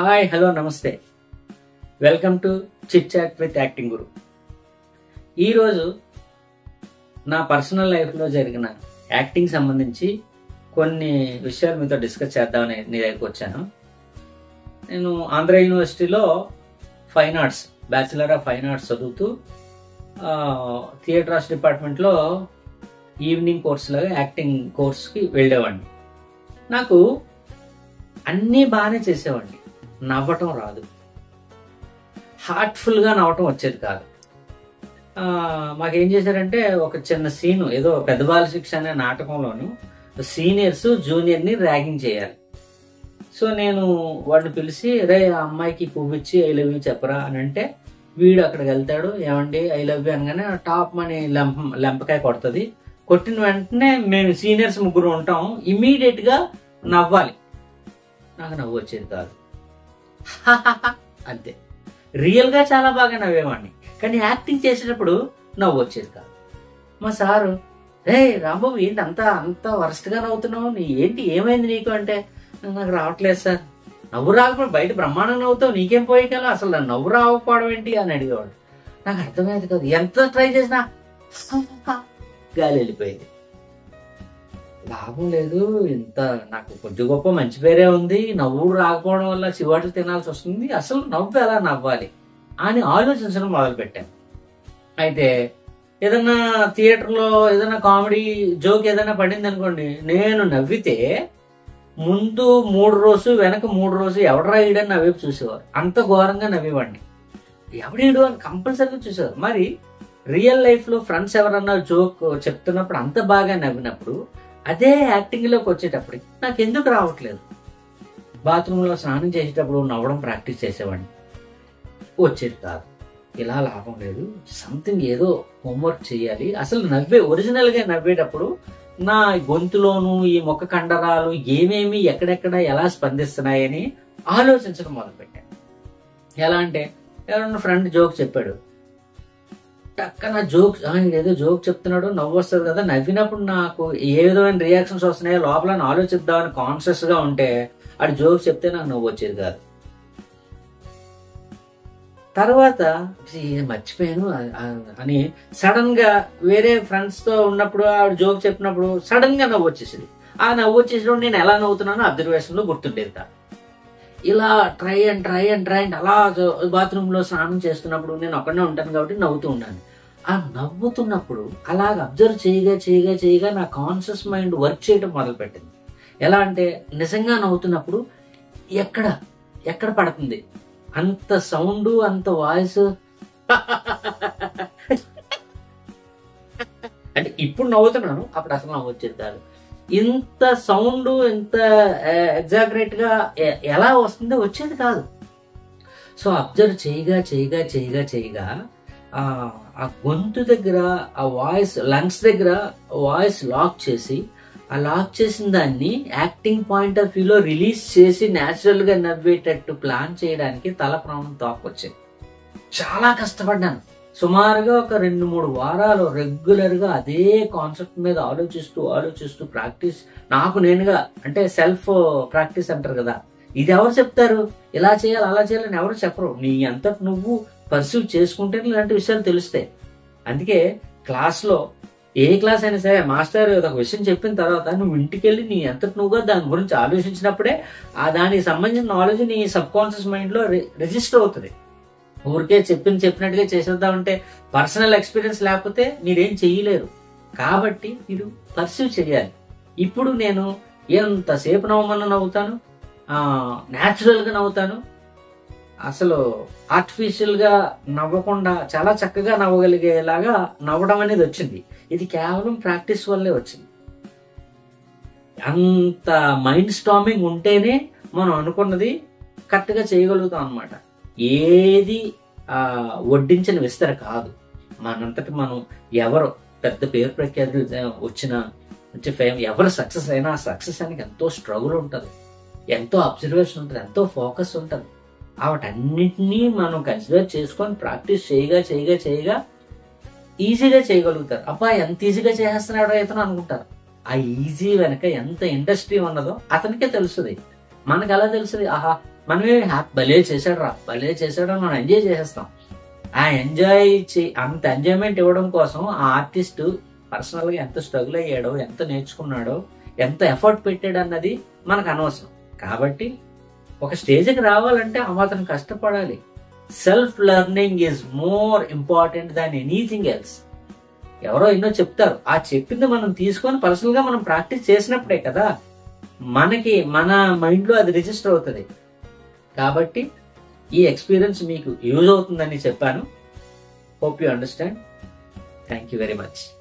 Hi hello నమస్తే, welcome to chit chat with acting గురు. ఈరోజు నా పర్సనల్ లైఫ్లో జరిగిన యాక్టింగ్ సంబంధించి కొన్ని విషయాలు మీతో డిస్కస్ చేద్దామని నీ దగ్గరికి వచ్చాను. నేను ఆంధ్ర యూనివర్సిటీలో fine arts, bachelor of fine arts చదువుతూ థియేటర్ ఆర్ట్స్ డిపార్ట్మెంట్లో ఈవినింగ్ కోర్స్ లాగా యాక్టింగ్ కోర్స్కి వెళ్ళేవాడిని. నాకు అన్నీ బాగానే చేసేవాడిని, నవ్వటం రాదు, హార్ట్ఫుల్గా నవ్వటం వచ్చేది కాదు. మాకేం చేశారంటే ఒక చిన్న సీను, ఏదో పెద్ద బాల శిక్ష అనే నాటకంలోను సీనియర్స్ జూనియర్ని ర్యాగింగ్ చేయాలి. సో నేను వాడిని పిలిచి, రే ఆ అమ్మాయికి పువ్వు ఇచ్చి ఐ లవ్ యూ చెప్పరా అని అంటే, వీడు అక్కడికి వెళ్తాడు, ఏమండి ఐ లవ్ యూ అనగానే టాప్ మని లెంపకాయ కొడుతుంది. కొట్టిన వెంటనే మేము సీనియర్స్ ముగ్గురు ఉంటాం, ఇమీడియట్ గా నవ్వాలి. నాకు నవ్వు వచ్చేది కాదు, అంతే. రియల్ గా చాలా బాగా నవ్వేవాడిని, కానీ యాక్టింగ్ చేసేటప్పుడు నవ్వు వచ్చేది కాదు. మా సారు, రే రాంబాబు ఏంటి అంత వరస్ట్ గా నవ్వుతున్నావు, ఏంటి ఏమైంది నీకు అంటే, నాకు రావట్లేదు సార్. నవ్వు రాకపోవడం, బయట బ్రహ్మాండంగా నవ్వుతావు, నీకేం పోయి కదా, అసలు నవ్వు రాకపోవడం ఏంటి అని అడిగేవాడు. నాకు అర్థమయ్యేది కాదు, ఎంత ట్రై చేసినా గాలి వెళ్ళిపోయేది. లాభం లేదు, ఇంత నాకు కొద్ది గొప్ప మంచి పేరే ఉంది, నవ్వుడు రాకపోవడం వల్ల చివాట్లు తినాల్సి వస్తుంది, అసలు నవ్వు ఎలా నవ్వాలి అని ఆలోచించడం మొదలుపెట్టాను. అయితే ఏదన్నా థియేటర్లో ఏదైనా కామెడీ జోక్ ఏదైనా పడింది అనుకోండి, నేను నవ్వితే ముందు 3 రోజు వెనక 3 రోజు ఎవడరా ఈడని నా వైపు చూసేవారు. అంత ఘోరంగా నవ్వేవాడిని. ఎవడీడు అని కంపల్సరీగా చూసేవారు. మరి రియల్ లైఫ్ లో ఫ్రెండ్స్ ఎవరన్నా జోక్ చెప్తున్నప్పుడు అంత బాగా నవ్వినప్పుడు, అదే యాక్టింగ్ లోకి వచ్చేటప్పుడు నాకు ఎందుకు రావట్లేదు? బాత్రూంలో స్నానం చేసేటప్పుడు నవ్వడం ప్రాక్టీస్ చేసేవాడిని, వచ్చేది కాదు. ఇలా లాభం లేదు, సంథింగ్ ఏదో హోంవర్క్ చేయాలి. అసలు ఒరిజినల్ గా నవ్వేటప్పుడు నా గొంతులోను ఈ ముఖ కండరాలు ఏమేమి ఎక్కడెక్కడ ఎలా స్పందిస్తున్నాయని ఆలోచించడం మొదలుపెట్టాను. ఎలా అంటే, ఎవరన్నా ఫ్రెండ్ జోక్ చెప్పాడు, టక్కన జోక్, ఏదో జోక్ చెప్తున్నాడు, నవ్వు వస్తుంది కదా, నవ్వినప్పుడు నాకు ఏ విధమైన రియాక్షన్స్ వస్తున్నాయో లోపల ఆలోచిద్దామని కాన్షియస్ గా ఉంటే అది జోక్ చెప్తే నాకు నవ్వు వచ్చేది కాదు. తర్వాత మర్చిపోయాను అని సడన్ గా వేరే ఫ్రెండ్స్ తో ఉన్నప్పుడు ఆవిడ జోక్ చెప్పినప్పుడు సడన్ గా నవ్వు వచ్చేసింది. ఆ నవ్వు వచ్చేసినప్పుడు నేను ఎలా నవ్వుతున్నానో అబ్జర్వేషన్ లో గుర్తుండేది కాదు. ఇలా ట్రై అండ్ అలా బాత్రూమ్ లో స్నానం చేస్తున్నప్పుడు నేను ఒక్కడనే ఉంటాను కాబట్టి నవ్వుతూ ఉన్నాను. ఆ నవ్వుతున్నప్పుడు అలాగ అబ్జర్వ్ చేయగా నా కాన్షియస్ మైండ్ వర్క్ చేయడం మొదలు పెట్టింది. ఎలా అంటే, నిజంగా నవ్వుతున్నప్పుడు ఎక్కడ పడుతుంది అంత సౌండ్, అంత వాయిస్. అంటే ఇప్పుడు నవ్వుతున్నాను, అప్పుడు అసలు నవ్వు వచ్చేది కాదు. ఇంత సౌండ్, ఇంత ఎగ్జాగరేట్ గా ఎలా వస్తుందో వచ్చేది కాదు. సో అబ్జర్వ్ చేయగా ఆ గొంతు దగ్గర ఆ వాయిస్, లంగ్స్ దగ్గర వాయిస్ లాక్ చేసి, ఆ లాక్ చేసిన దాన్ని యాక్టింగ్ పాయింట్ ఆఫ్ వ్యూలో రిలీజ్ చేసి న్యాచురల్ గా నవ్వేటట్టు ప్లాన్ చేయడానికి తల ప్రాణం తోకొచ్చింది. చాలా కష్టపడ్డాను. సుమారుగా ఒక 2-3 వారాలు రెగ్యులర్ గా అదే కాన్సెప్ట్ మీద ఆలోచిస్తూ ప్రాక్టీస్, నాకు నేనుగా, అంటే సెల్ఫ్ ప్రాక్టీస్ అంటారు కదా, ఇది ఎవరు చెప్తారు, ఇలా చేయాలి అలా చేయాలని ఎవరు చెప్పరు. నీ అంతటి నువ్వు పర్సీవ్ చేసుకుంటే ఇలాంటి విషయాలు తెలుస్తాయి. అందుకే క్లాస్లో ఏ క్లాస్ అయినా సరే మాస్టర్ ఒక విషయం చెప్పిన తర్వాత నువ్వు ఇంటికి వెళ్ళి నీ అంతటి నువ్వుగా దాని గురించి ఆలోచించినప్పుడే దానికి సంబంధించిన నాలెడ్జ్ నీ సబ్ కాన్షియస్ మైండ్ లో రిజిస్టర్ అవుతుంది. ఊరికే చెప్పినట్టుగా చేసేద్దామంటే, పర్సనల్ ఎక్స్పీరియన్స్ లేకపోతే మీరేం చెయ్యలేరు. కాబట్టి మీరు పర్సీవ్ చేయాలి. ఇప్పుడు నేను ఎంతసేపు నవ్వమన్నా నవ్వుతాను, న్యాచురల్ గా నవ్వుతాను. అసలు ఆర్టిఫిషియల్ గా నవ్వకుండా చాలా చక్కగా నవ్వగలిగేలాగా నవ్వడం అనేది వచ్చింది. ఇది కేవలం ప్రాక్టీస్ వల్లే వచ్చింది. అంత మైండ్ స్టార్మింగ్ ఉంటేనే మనం అనుకున్నది కరెక్ట్ గా చేయగలుగుతాం అన్నమాట. ఏది వడ్డించిన విస్తర కాదు. మనంతటి మనం ఎవరు పెద్ద పేరు ప్రఖ్యాతులు వచ్చిన ఫేమ్, ఎవరు సక్సెస్ అయినా ఆ సక్సెస్ అనేది ఎంతో స్ట్రగుల్ ఉంటుంది, ఎంతో అబ్జర్వేషన్ ఉంటుంది, ఎంతో ఫోకస్ ఉంటుంది. వాటన్నిటినీ మనం కన్సిడర్ చేసుకొని ప్రాక్టీస్ చేయగా ఈజీగా చేయగలుగుతారు. అబ్బా ఎంత ఈజీగా చేసేస్తున్నాడో ఇతను అనుకుంటారు. ఆ ఈజీ వెనక ఎంత ఇండస్ట్రీ ఉన్నదో అతనికే తెలుస్తుంది. మనకు ఎలా తెలుస్తుంది, ఆహా మనమే భలే చేశాడు రా, భలే చేశాడు అని మనం ఎంజాయ్ చేసేస్తాం. ఆ అంత ఎంజాయ్మెంట్ ఇవ్వడం కోసం ఆ ఆర్టిస్ట్ పర్సనల్ గా ఎంత స్ట్రగుల్ అయ్యాడో, ఎంత నేర్చుకున్నాడో, ఎంత ఎఫర్ట్ పెట్టాడు అన్నది మనకు అనవసరం. కాబట్టి ఒక స్టేజ్కి రావాలంటే ఆ మాత్రం కష్టపడాలి. Self learning is more important than anything else. ఎవరో ఎన్నో చెప్తారు, ఆ చెప్పింది మనం తీసుకొని పర్సనల్ గా మనం ప్రాక్టీస్ చేసినప్పుడే కదా మనకి మన మైండ్ లో అది రిజిస్టర్ అవుతుంది. కాబట్టి ఈ ఎక్స్పీరియన్స్ మీకు యూజ్ అవుతుందని చెప్పాను. Hope you understand. Thank you very much.